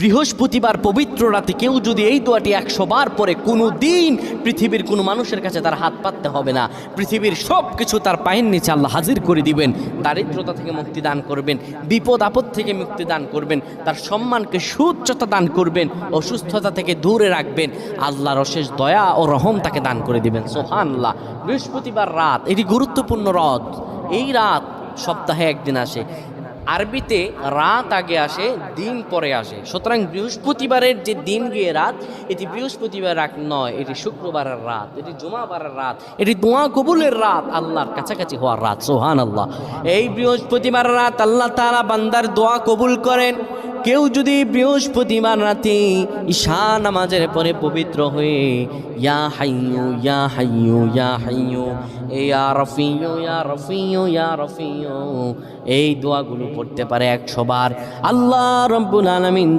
বৃহস্পতিবার পবিত্র রাতে কেউ যদি এই দোয়াটি 100 বার পরে কোনো দিন পৃথিবীর কোনো মানুষের কাছে তার হাত পাততে হবে না। পৃথিবীর সব কিছু তার পায়ের নিচে আল্লাহ হাজির করে দিবেন। দারিদ্রতা থেকে মুক্তি দান করবেন, বিপদ আপদ থেকে মুক্তি দান করবেন, তার সম্মানকে সুউচ্চতা দান করবেন, অসুস্থতা থেকে দূরে রাখবেন। আল্লাহর অশেষ দয়া ও রহম তাকে দান করে দিবেন। সুবহানাল্লাহ। বৃহস্পতিবার রাত এটি গুরুত্বপূর্ণ রাত। এই রাত সপ্তাহে একদিন আসে। আরবিতে রাত আগে আসে, দিন পরে আসে। সুতরাং বৃহস্পতিবারের যে দিন গিয়ে রাত, এটি বৃহস্পতিবার রাত নয়, এটি শুক্রবারের রাত, এটি জুমাবারের রাত, এটি দোয়া কবুলের রাত, আল্লাহর কাছাকাছি হওয়ার রাত। সুবহানাল্লাহ। এই বৃহস্পতিবার রাত আল্লাহ তাআলা বান্দার দোয়া কবুল করেন। কেউ যদি বৃহস্পতিবার রাতে ঈশা নামাজের পরে পবিত্র হয়ে ইয়া হাইয়ু ইয়া হাইয়ু ইয়া হাইয়ু ইয়া রফিয়ু ইয়া রফিয়ু ইয়া রফিয়ু এই দোয়াগুলো পড়তে পারে 100 বার, আল্লাহ রাব্বুল আলামিন